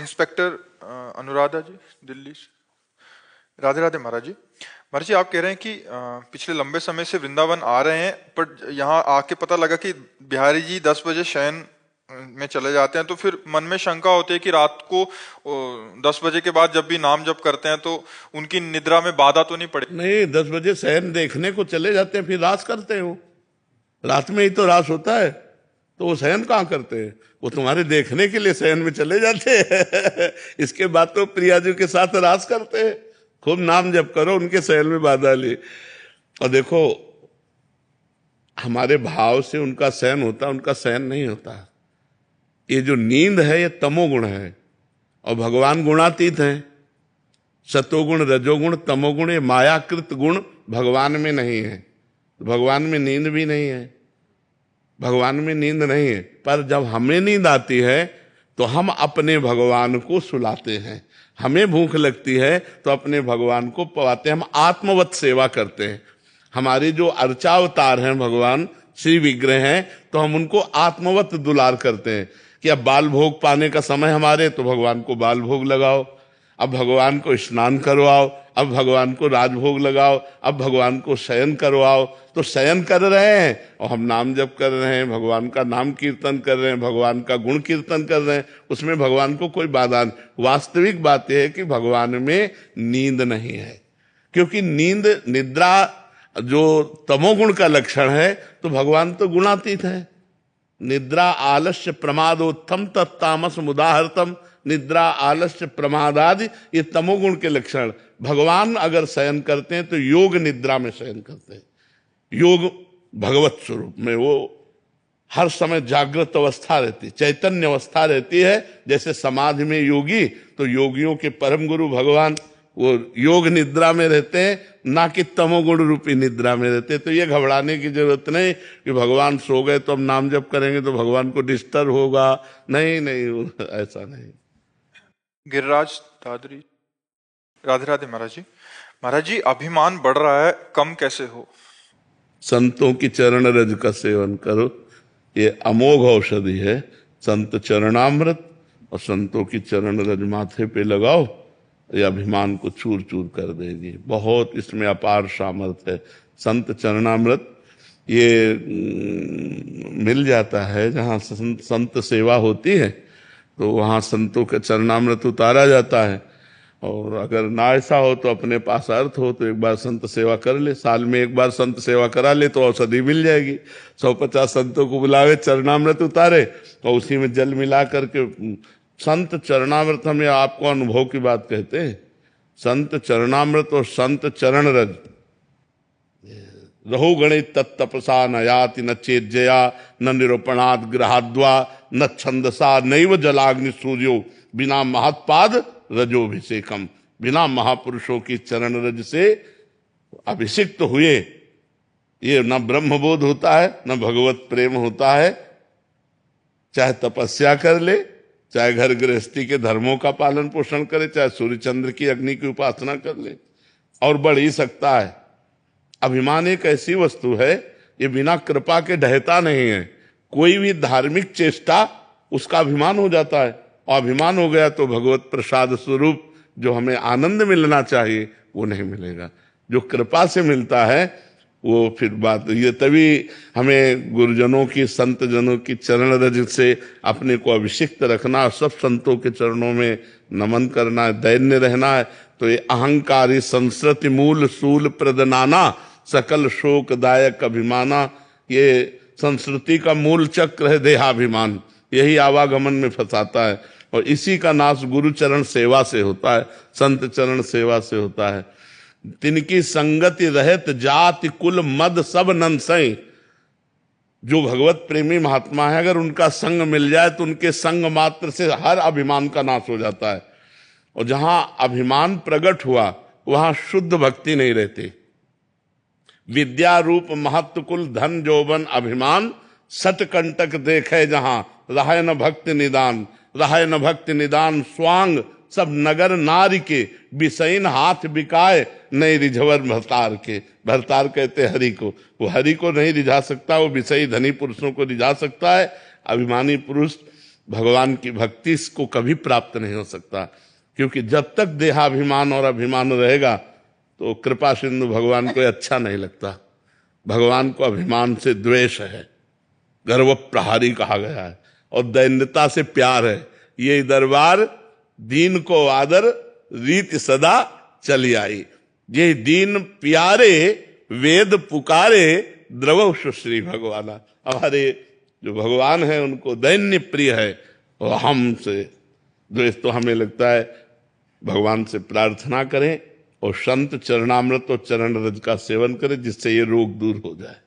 Inspector Anuradha जी, दिल्ली से। राधे राधे महाराज जी। महाराज जी, आप कह रहे हैं कि पिछले लंबे समय से वृंदावन आ रहे हैं, पर यहाँ आके पता लगा कि बिहारी जी 10 बजे शयन में चले जाते हैं, तो फिर मन में शंका होती है कि रात को 10 बजे के बाद जब भी नाम जप करते हैं तो उनकी निद्रा में बाधा तो नहीं पड़े? नहीं, 10 बजे शयन देखने को चले जाते हैं, फिर रास करते हैं। वो रात में ही तो रास होता है, तो वो शयन कहाँ करते हैं? वो तुम्हारे देखने के लिए शयन में चले जाते हैं। इसके बाद तो प्रिया जी के साथ रास करते हैं। खूब नाम जप करो, उनके शयन में बाधा ली। और देखो, हमारे भाव से उनका शयन होता, उनका शयन नहीं होता। ये जो नींद है ये तमोगुण है, और भगवान गुणातीत हैं। सतोगुण, रजोगुण, तमोगुण, ये मायाकृत गुण भगवान में नहीं है। भगवान में नींद भी नहीं है, भगवान में नींद नहीं है। पर जब हमें नींद आती है तो हम अपने भगवान को सुलाते हैं। हमें भूख लगती है तो अपने भगवान को पवाते हैं। हम आत्मवत सेवा करते हैं। हमारे जो अर्चावतार हैं भगवान श्री विग्रह हैं, तो हम उनको आत्मवत दुलार करते हैं कि अब बाल भोग पाने का समय हमारे, तो भगवान को बाल भोग लगाओ। अब भगवान को स्नान करवाओ, अब भगवान को राजभोग लगाओ, अब भगवान को शयन करवाओ। तो शयन कर रहे हैं और हम नाम जप कर रहे हैं, भगवान का नाम कीर्तन कर रहे हैं, भगवान का गुण कीर्तन कर रहे हैं। उसमें भगवान को कोई बाधा नहीं। वास्तविक बात यह है कि भगवान में नींद नहीं है, क्योंकि नींद, निद्रा जो तमोगुण का लक्षण है, तो भगवान तो गुणातीत है। निद्रा आलस्य प्रमादोत्थम तत्तामस मुदाहरतम। निद्रा आलस्य प्रमादादि ये तमोगुण के लक्षण। भगवान अगर शयन करते हैं तो योग निद्रा में शयन करते हैं। योग भगवत स्वरूप में वो हर समय जागृत अवस्था रहती, चैतन्य अवस्था रहती है। जैसे समाधि में योगी, तो योगियों के परम गुरु भगवान वो योग निद्रा में रहते हैं, ना कि तमोगुण रूपी निद्रा में रहते हैं। तो ये घबराने की जरूरत नहीं कि भगवान सो गए तो हम नाम जप करेंगे तो भगवान को डिस्टर्ब होगा। नहीं नहीं, ऐसा नहीं। गिरिराज दादरी। राधे राधे महाराज जी। महाराज जी, अभिमान बढ़ रहा है, कम कैसे हो? संतों की चरण रज का सेवन करो, ये अमोघ औषधि है। संत चरणामृत और संतों की चरण रज माथे पे लगाओ, ये अभिमान को चूर चूर कर देगी। बहुत इसमें अपार सामर्थ्य है। संत चरणामृत ये मिल जाता है जहाँ संत सेवा होती है, तो वहाँ संतों का चरणामृत उतारा जाता है। और अगर ना ऐसा हो तो अपने पास अर्थ हो तो एक बार संत सेवा कर ले, साल में एक बार संत सेवा करा ले तो औषधि मिल जाएगी। 150 संतों को बुलावे, चरणामृत उतारे और उसी में जल मिला करके संत चरणामृत, हमें आपको अनुभव की बात कहते हैं। संत चरणामृत और संत चरण रज रहो गणित तत्तपसा न याति न चेज्जया न निरूपणाद ग्रहाद्वा न छंदसा नैव जलाग्नि सूर्यो बिना महत्पाद रजोभिषेकम। बिना महापुरुषों की चरण रज से अभिषिक्त हुए ये न ब्रह्मबोध होता है, न भगवत प्रेम होता है। चाहे तपस्या कर ले, चाहे घर गृहस्थी के धर्मों का पालन पोषण करे, चाहे सूर्य चंद्र की अग्नि की उपासना कर ले, और बढ़ ही सकता है। अभिमान एक ऐसी वस्तु है, ये बिना कृपा के ढहता नहीं है। कोई भी धार्मिक चेष्टा उसका अभिमान हो जाता है, और अभिमान हो गया तो भगवत प्रसाद स्वरूप जो हमें आनंद मिलना चाहिए वो नहीं मिलेगा। जो कृपा से मिलता है वो फिर बात ये, तभी हमें गुरुजनों की, संत जनों की चरण रज से अपने को अभिषिक्त रखना, सब संतों के चरणों में नमन करना है, दैन्य रहना है। तो ये अहंकारी संस्कृति मूल सूल प्रदनाना सकल शोकदायक अभिमाना, ये संस्कृति का मूल चक्र है देहाभिमान। यही आवागमन में फंसाता है, और इसी का नाश गुरु चरण सेवा से होता है, संत चरण सेवा से होता है। तिनकी संगति रहत जाति कुल मद सब नंसई। जो भगवत प्रेमी महात्मा है, अगर उनका संग मिल जाए तो उनके संग मात्र से हर अभिमान का नाश हो जाता है। और जहां अभिमान प्रकट हुआ वहां शुद्ध भक्ति नहीं रहती। विद्या रूप महत्व कुल धन जोबन अभिमान सटकंटक देखे जहां रहे न भक्ति निदान। रहे न भक्ति निदान स्वांग सब नगर नारी के बिसैन हाथ बिकाए नहीं रिझवर भरतार के। भरतार कहते हरि को, वो हरि को नहीं रिझा सकता, वो विषयी धनी पुरुषों को रिझा सकता है। अभिमानी पुरुष भगवान की भक्ति इसको कभी प्राप्त नहीं हो सकता, क्योंकि जब तक देहाभिमान और अभिमान रहेगा तो कृपा सिंधु भगवान को अच्छा नहीं लगता। भगवान को अभिमान से द्वेष है, गर्व प्रहारी कहा गया है, और दैन्यता से प्यार है। ये दरबार दीन को आदर रीत सदा चली आई। ये दीन प्यारे वेद पुकारे द्रवौ सुश्री भगवाना। हमारे जो भगवान है उनको दैन्य प्रिय है और हमसे द्वेष। तो हमें लगता है भगवान से प्रार्थना करें और संत चरणामृत और चरण रज का सेवन करें, जिससे ये रोग दूर हो जाए।